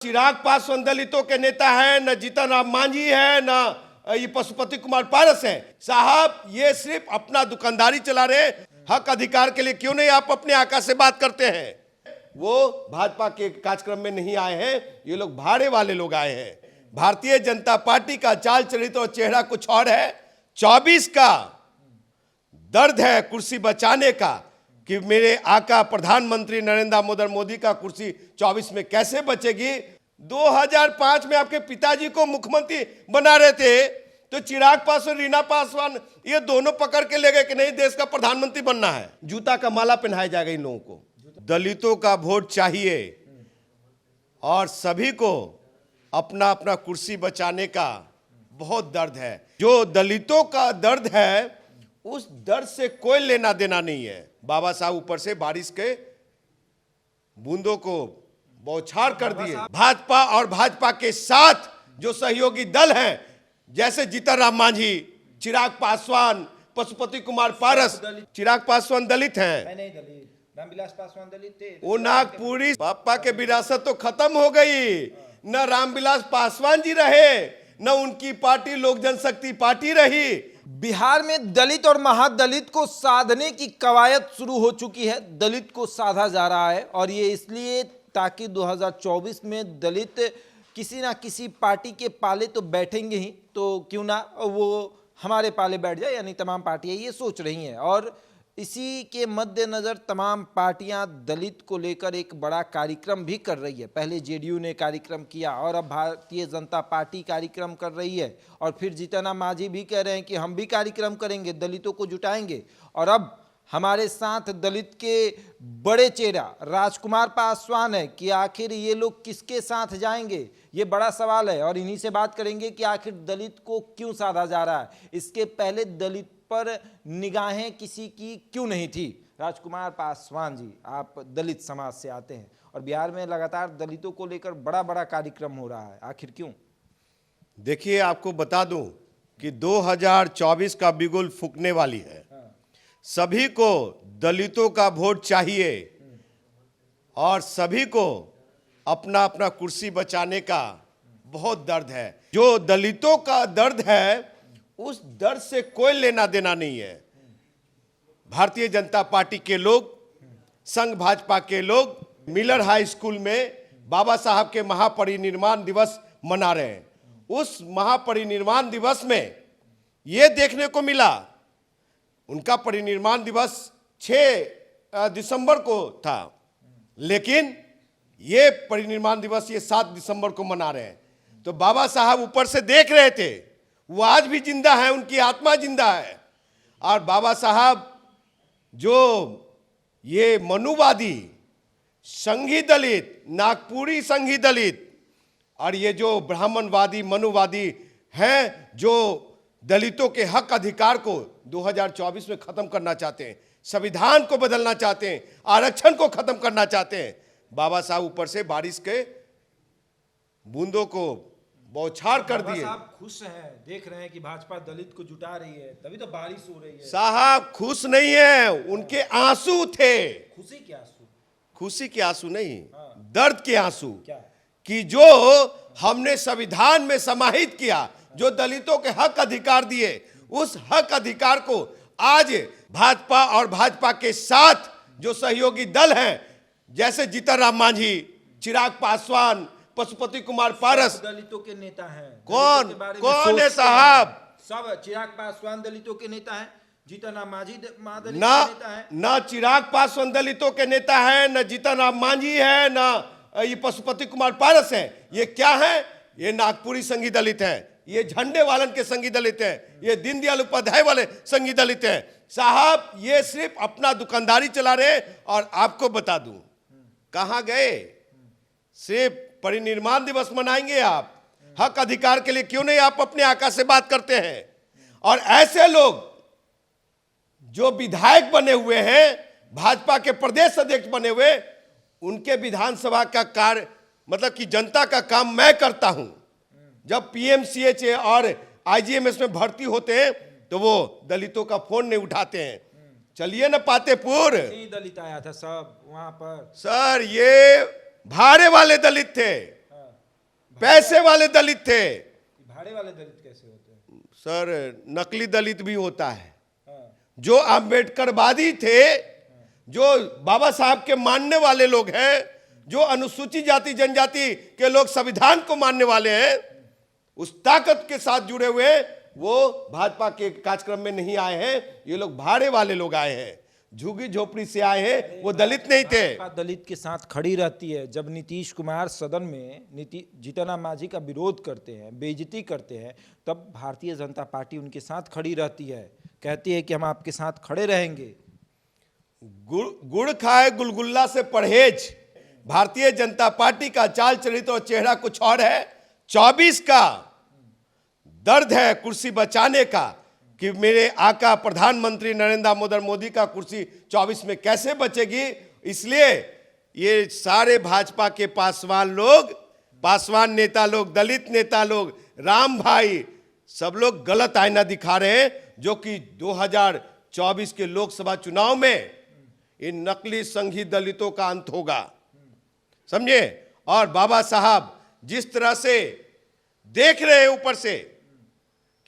चिराग पासवान दलितों के नेता है, न जीतन राम मांझी है, न ये पशुपति कुमार पारस है। साहब ये सिर्फ अपना दुकानदारी चला रहे, हक अधिकार के लिए क्यों नहीं आप अपने आका से बात करते हैं? वो भाजपा के कार्यक्रम में नहीं आए हैं, ये लोग भाड़े वाले लोग आए हैं। भारतीय जनता पार्टी का चाल चरित्र और चेहरा कुछ और है। 24 का दर्द है कुर्सी बचाने का कि मेरे आका प्रधानमंत्री नरेंद्र दामोदर मोदी का कुर्सी 24 में कैसे बचेगी। 2005 में आपके पिताजी को मुख्यमंत्री बना रहे थे तो चिराग पासवान, रीना पासवान ये दोनों पकड़ के ले गए कि नहीं देश का प्रधानमंत्री बनना है। जूता का माला पहनाया जाएगा इन लोगों को। दलितों का वोट चाहिए और सभी को अपना अपना कुर्सी बचाने का बहुत दर्द है। जो दलितों का दर्द है उस दर्द से कोई लेना देना नहीं है। बाबा साहब ऊपर से बारिश के बूंदों को बौछार कर दिए। भाजपा और भाजपा के साथ जो सहयोगी दल हैं जैसे जीतन राम मांझी, चिराग पासवान, पशुपति कुमार पारस। चिराग पासवान दलित हैं, रामविलास पासवान दलित थे। वो नागपुरी पापा के विरासत तो खत्म हो गई। न रामविलास पासवान जी रहे, न उनकी पार्टी लोक जनशक्ति पार्टी रही। बिहार में दलित और महादलित को साधने की कवायद शुरू हो चुकी है। दलित को साधा जा रहा है और ये इसलिए ताकि 2024 में दलित किसी ना किसी पार्टी के पाले तो बैठेंगे ही, तो क्यों ना वो हमारे पाले बैठ जाए, यानी तमाम पार्टियां ये सोच रही हैं। और इसी के मद्देनजर तमाम पार्टियां दलित को लेकर एक बड़ा कार्यक्रम भी कर रही है। पहले जेडीयू ने कार्यक्रम किया और अब भारतीय जनता पार्टी कार्यक्रम कर रही है और फिर जीतन राम मांझी भी कह रहे हैं कि हम भी कार्यक्रम करेंगे, दलितों को जुटाएंगे। और अब हमारे साथ दलित के बड़े चेहरा राजकुमार पासवान है कि आखिर ये लोग किसके साथ जाएंगे, ये बड़ा सवाल है। और इन्हीं से बात करेंगे कि आखिर दलित को क्यों साधा जा रहा है, इसके पहले दलित पर निगाहें किसी की क्यों नहीं थी। राजकुमार पासवान जी, आप दलित समाज से आते हैं और बिहार में लगातार दलितों को लेकर बड़ा बड़ा कार्यक्रम हो रहा है, आखिर क्यों? देखिए आपको बता दूं कि 2024 का बिगुल फूकने वाली है। सभी को दलितों का वोट चाहिए और सभी को अपना अपना कुर्सी बचाने का बहुत दर्द है। जो दलितों का दर्द है उस दर्द से कोई लेना देना नहीं है। भारतीय जनता पार्टी के लोग, संघ भाजपा के लोग मिलर हाई स्कूल में बाबा साहब के महापरिनिर्वाण दिवस मना रहे हैं। उस महापरिनिर्वाण दिवस में यह देखने को मिला, उनका परिनिर्वाण दिवस 6 दिसंबर को था, लेकिन ये परिनिर्वाण दिवस ये 7 दिसंबर को मना रहे हैं। तो बाबा साहब ऊपर से देख रहे थे, वो आज भी जिंदा है, उनकी आत्मा जिंदा है। और बाबा साहब जो ये मनुवादी संघी दलित, नागपुरी संघी दलित और ये जो ब्राह्मणवादी मनुवादी हैं जो दलितों के हक अधिकार को 2024 में खत्म करना चाहते हैं, संविधान को बदलना चाहते हैं, आरक्षण को खत्म करना चाहते हैं। बाबा साहब ऊपर से बारिश के बूंदों को बौछार कर दिए। साहब खुश हैं, देख रहे हैं कि भाजपा दलित को जुटा रही है, तभी तो बारिश हो रही है। साहब खुश नहीं है, उनके आंसू थे। खुशी के आंसू? खुशी के आंसू नहीं, दर्द के आंसू। क्या? कि जो हमने संविधान में समाहित किया, जो दलितों के हक अधिकार दिए, उस हक अधिकार को आज भाजपा और भाजपा के साथ जो सहयोगी दल हैं जैसे जीतन राम मांझी, चिराग पासवान, पशुपति कुमार पारस। दलितों के नेता हैं। कौन कौन है साहब? सब चिराग पासवान दलितों के नेता हैं, जीतन राम मांझी दलित ना नेता हैं। ना चिराग पासवान दलितों के नेता है, न जीतन राम मांझी है, न ये पशुपति कुमार पारस है। ये क्या है? ये नागपुरी संघी दलित हैं, ये झंडे वालन के संघी दलित हैं, ये दीनदयाल उपाध्याय वाले संघी दलित हैं। साहब ये सिर्फ अपना दुकानदारी चला रहे। और आपको बता दूं कहां गए, सिर्फ परिनिर्वाण दिवस मनाएंगे आप, हक अधिकार के लिए क्यों नहीं आप अपने आका से बात करते हैं? और ऐसे लोग जो विधायक बने हुए हैं, भाजपा के प्रदेश अध्यक्ष बने हुए, उनके विधानसभा का कार्य मतलब कि जनता का काम मैं करता हूं। जब पीएमसीएच और आईजीएमएस में भर्ती होते हैं तो वो दलितों का फोन नहीं उठाते हैं। चलिए ना पातेपुर, दलित आया था सब वहां पर। सर ये भाड़े वाले दलित थे, पैसे वाले दलित थे। भाड़े वाले दलित कैसे होते हैं? सर, नकली दलित भी होता है। हाँ, जो अम्बेडकरवादी थे, जो बाबा साहब के मानने वाले लोग हैं, जो अनुसूचित जाति जनजाति के लोग संविधान को मानने वाले हैं, उस ताकत के साथ जुड़े हुए, वो भाजपा के कार्यक्रम में नहीं आए हैं। ये लोग भाड़े वाले लोग आए हैं, झुग्गी झोपड़ी से आए हैं, वो दलित नहीं थे। भाजपा दलित के साथ खड़ी रहती है। जब नीतीश कुमार सदन में जीतन राम मांझी का विरोध करते हैं, बेइज्जती करते हैं, तब भारतीय जनता पार्टी उनके साथ खड़ी रहती है, कहती है कि हम आपके साथ खड़े रहेंगे। गुड़ खाए गुलगुल्ला से परहेज, भारतीय जनता पार्टी का चाल चरित्र और चेहरा कुछ और है। 24 का दर्द है कुर्सी बचाने का, कि मेरे आका प्रधानमंत्री नरेंद्र दामोदर मोदी का कुर्सी 24 में कैसे बचेगी। इसलिए ये सारे भाजपा के पासवान लोग, पासवान नेता लोग, दलित नेता लोग, राम भाई, सब लोग गलत आईना दिखा रहे हैं, जो कि 2024 के लोकसभा चुनाव में इन नकली संघी दलितों का अंत होगा, समझे। और बाबा साहब जिस तरह से देख रहे हैं ऊपर से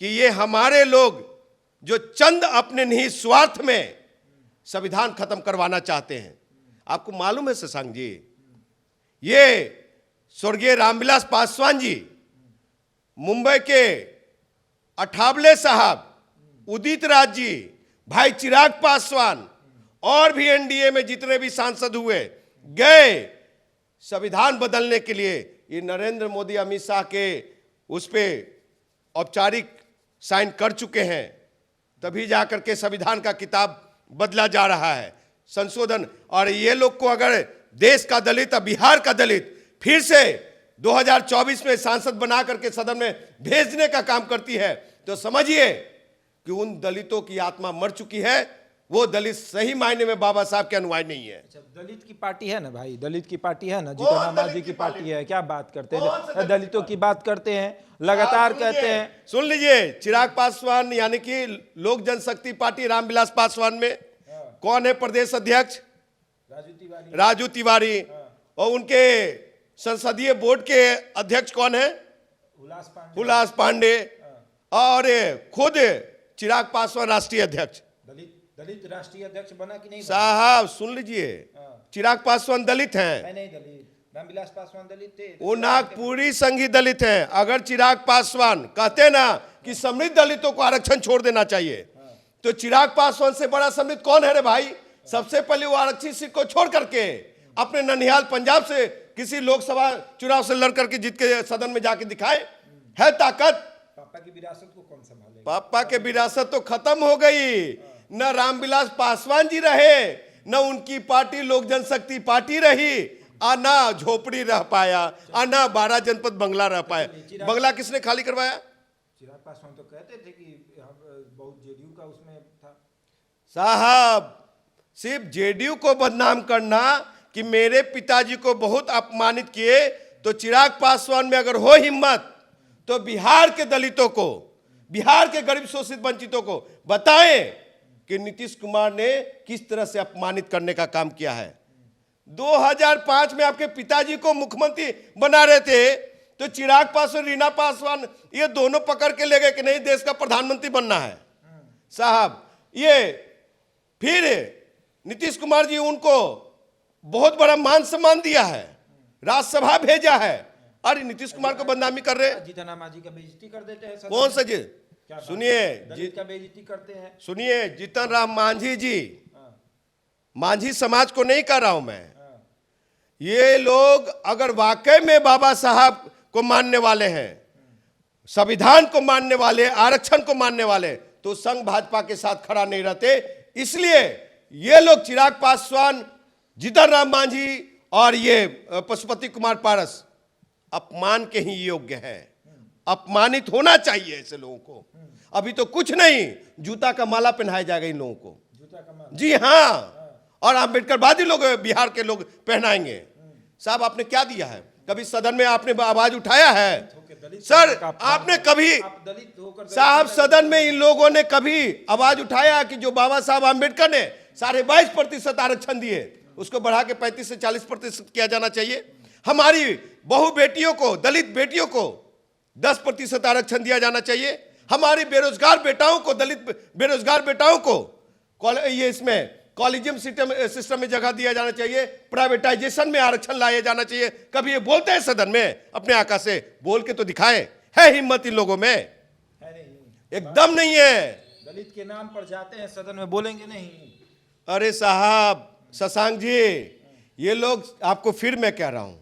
कि ये हमारे लोग जो चंद अपने निहित स्वार्थ में संविधान खत्म करवाना चाहते हैं। आपको मालूम है शशांक जी, ये स्वर्गीय रामविलास पासवान जी, मुंबई के अठावले साहब, उदित राज जी, भाई चिराग पासवान और भी एनडीए में जितने भी सांसद हुए गए संविधान बदलने के लिए। ये नरेंद्र मोदी अमित शाह के उस पे औपचारिक साइन कर चुके हैं, तभी जाकर के संविधान का किताब बदला जा रहा है, संशोधन। और ये लोग को अगर देश का दलित, बिहार का दलित फिर से 2024 में सांसद बना करके सदन में भेजने का काम करती है, तो समझिए कि उन दलितों की आत्मा मर चुकी है। वो दलित सही मायने में बाबा साहब के अनुयायी नहीं है। अच्छा, दलित की पार्टी है ना भाई, दलित की पार्टी है ना, जीतन राम मांझी की पार्टी है। क्या बात करते हैं, दलितों की बात करते हैं, लगातार कहते हैं। सुन लीजिए, चिराग पासवान यानी कि लोक जनशक्ति पार्टी रामविलास पासवान में कौन है प्रदेश अध्यक्ष? राजू तिवारी। और उनके संसदीय बोर्ड के अध्यक्ष कौन है? उल्लास पांडे। और खुद चिराग पासवान राष्ट्रीय अध्यक्ष। दलित राष्ट्रीय अध्यक्ष बना कि नहीं? साहब सुन लीजिए, चिराग पासवान दलित हैं। नहीं दलित, रामविलास पासवान दलित थे, वो नागपुरी संघी दलित हैं। अगर चिराग पासवान कहते ना कि समृद्ध दलितों को आरक्षण छोड़ देना चाहिए, तो चिराग पासवान से बड़ा समृद्ध कौन है रे भाई? सबसे पहले वो आरक्षित सीट को छोड़ करके अपने ननिहाल पंजाब से किसी लोकसभा चुनाव से लड़ करके जीत के सदन में जाके दिखाए, है ताकत। पापा की विरासत को कौन संभालेगा? पापा के विरासत तो खत्म हो गई। न रामविलास पासवान जी रहे, न उनकी पार्टी लोक जनशक्ति पार्टी रही, और न झोपड़ी रह पाया, और न 12 जनपद बंगला रह पाया। बंगला किसने खाली करवाया? चिराग पासवान तो कहते थे कि बहुत जेडीयू का उसमें था। साहब सिर्फ जेडीयू को बदनाम करना कि मेरे पिताजी को बहुत अपमानित किए, तो चिराग पासवान में अगर हो हिम्मत तो बिहार के दलितों को, बिहार के गरीब शोषित वंचितों को बताएं कि नीतीश कुमार ने किस तरह से अपमानित करने का काम किया है। 2005 में आपके पिताजी को मुख्यमंत्री बना रहे थे, तो चिराग पासवान, रीना पासवान, ये दोनों पकड़ के ले गए कि नहीं देश का प्रधानमंत्री बनना है साहब। ये फिर नीतीश कुमार जी उनको बहुत बड़ा मान सम्मान दिया है, राज्यसभा भेजा है। अरे नीतीश कुमार को बदनामी कर रहे हैं। जीतन राम मांझी का बेइज्जती कर देते हैं। कौन सा जी? सुनिए, दलित का बेइज्जती करते हैं। सुनिए, जीतन राम मांझी जी, मांझी समाज को नहीं कर रहा हूं मैं। ये लोग अगर वाकई में बाबा साहब को मानने वाले हैं, संविधान को मानने वाले, आरक्षण को मानने वाले, तो संघ भाजपा के साथ खड़ा नहीं रहते। इसलिए ये लोग चिराग पासवान, जीतन राम मांझी और ये पशुपति कुमार पारस अपमान के ही योग्य हैं। अपमानित होना चाहिए ऐसे लोगों को। अभी तो कुछ नहीं, जूता का माला पहनाया जाएगा इन लोगों को। जूता का माला? जी हाँ, और अम्बेडकरवादी लोग बिहार के लोग पहनाएंगे। साहब आपने क्या दिया है? कभी सदन में आपने आवाज उठाया है? सर आपने कभी, साहब सदन में इन लोगों ने कभी आवाज उठाया कि जो बाबा साहब अम्बेडकर ने 22.5% आरक्षण दिए, उसको बढ़ा के 35 से 40% किया जाना चाहिए? हमारी बहु बेटियों को, दलित बेटियों को 10% आरक्षण दिया जाना चाहिए। हमारी बेरोजगार बेटाओं को, दलित बेरोजगार बेटाओं को ये इसमें कॉलेजियम सिस्टम में जगह दिया जाना चाहिए। प्राइवेटाइजेशन में आरक्षण लाया जाना चाहिए। कभी ये बोलते हैं सदन में? अपने आका से बोल के तो दिखाएं। है हिम्मत इन लोगों में? है नहीं, एकदम नहीं है। दलित के नाम पर जाते हैं सदन में, बोलेंगे नहीं। अरे साहब शशांक जी, ये लोग, आपको फिर मैं कह रहा हूं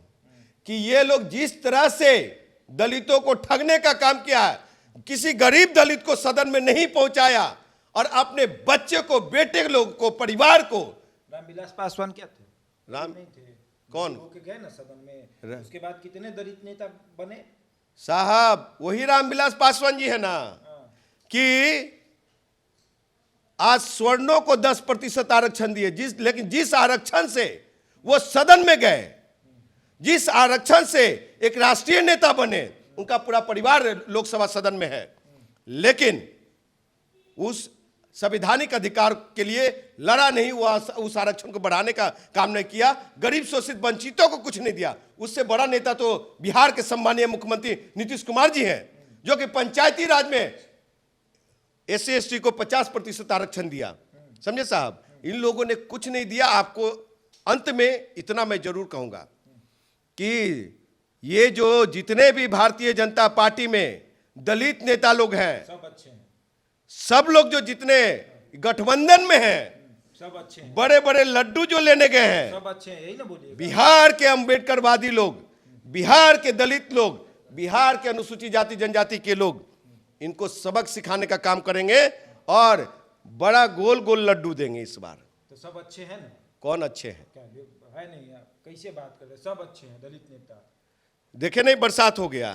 कि ये लोग जिस तरह से दलितों को ठगने का काम किया है, किसी गरीब दलित को सदन में नहीं पहुंचाया और अपने बच्चे को, बेटे लोग को, परिवार को। रामविलास पासवान क्या थे? राम नहीं थे। कौन होके गए ना सदन में, उसके बाद कितने दलित नेता बने? साहब वही रामविलास पासवान जी है ना, कि आज स्वर्णों को 10% आरक्षण दिए, लेकिन जिस आरक्षण से वो सदन में गए, जिस आरक्षण से एक राष्ट्रीय नेता बने, उनका पूरा परिवार लोकसभा सदन में है, लेकिन उस संवैधानिक अधिकार के लिए लड़ा नहीं, उस आरक्षण को बढ़ाने का काम नहीं किया, गरीब शोषित वंचितों को कुछ नहीं दिया। उससे बड़ा नेता तो बिहार के सम्मानीय मुख्यमंत्री नीतीश कुमार जी हैं, जो कि पंचायती राज में SC ST को 50% आरक्षण दिया। समझे साहब? इन लोगों ने कुछ नहीं दिया। आपको अंत में इतना मैं जरूर कहूंगा कि ये जो जितने भी भारतीय जनता पार्टी में दलित नेता लोग हैं, सब अच्छे हैं। सब लोग जो जितने गठबंधन में हैं, सब अच्छे हैं। बड़े बड़े लड्डू जो लेने गए हैं, सब अच्छे हैं, यही ना बोलिए। बिहार के अंबेडकरवादी लोग, बिहार के दलित लोग, बिहार के अनुसूचित जाति जनजाति के लोग, इनको सबक सिखाने का काम करेंगे और बड़ा गोल गोल लड्डू देंगे इस बार। तो सब अच्छे हैं ना? कौन अच्छे हैं? क्या है नहीं? आप कैसे बात कर रहे हैं? सब अच्छे हैं दलित नेता। देखे नहीं बरसात हो गया,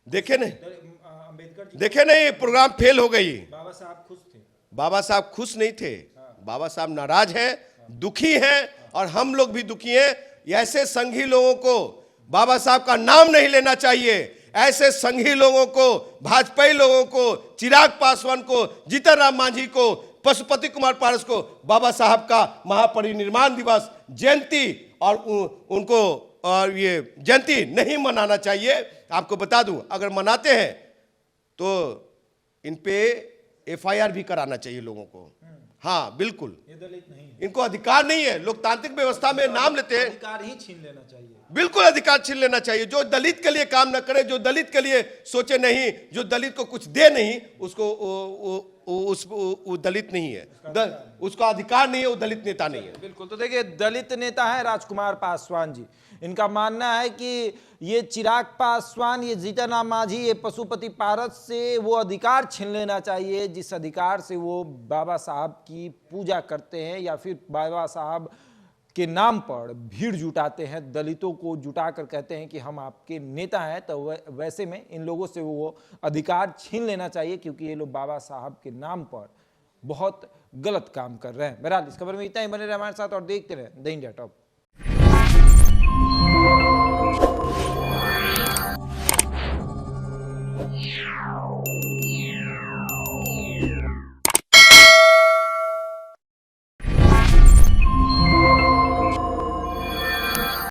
देखे नहीं, अंबेडकर जी, देखे नहीं प्रोग्राम फेल हो गई। बाबा साहब खुश थे? बाबा साहब खुश नहीं थे, बाबा साहब नाराज हैं, दुखी हैं, और हम लोग भी दुखी हैं। ऐसे संघी लोगों को बाबा साहब का नाम नहीं लेना चाहिए। ऐसे संघी लोगों को, भाजपाई लोगों को, चिराग पासवान को, जीतन राम मांझी को, पशुपति कुमार पारस को बाबा साहब का महापरिनिर्वाण दिवस, जयंती और उनको और ये जयंती नहीं मनाना चाहिए। आपको बता दूं, अगर मनाते हैं तो इन पे FIR भी कराना चाहिए लोगों को। हाँ बिल्कुल, ये दलित नहीं है। इनको अधिकार नहीं है। लोकतांत्रिक व्यवस्था में नाम लेते हैं, अधिकार ही छीन लेना चाहिए। बिल्कुल अधिकार छीन लेना चाहिए। जो दलित के लिए काम न करे, जो दलित के लिए सोचे नहीं, जो दलित को कुछ दे नहीं, उसको वो दलित नहीं है, उसका अधिकार नहीं है, वो दलित नेता नहीं है। बिल्कुल। तो देखिए, दलित नेता है राजकुमार पासवान जी। इनका मानना है कि ये चिराग पासवान, ये जीतन राम मांझी, ये पशुपति पारस से वो अधिकार छीन लेना चाहिए जिस अधिकार से वो बाबा साहब की पूजा करते हैं, या फिर बाबा साहब के नाम पर भीड़ जुटाते हैं, दलितों को जुटाकर कहते हैं कि हम आपके नेता हैं। तो वैसे में इन लोगों से वो अधिकार छीन लेना चाहिए, क्योंकि ये लोग बाबा साहब के नाम पर बहुत गलत काम कर रहे हैं। बहरहाल इस खबर में इतना ही। बने रहे हमारे साथ और देखते रहे द इंडिया टॉप। Yeah.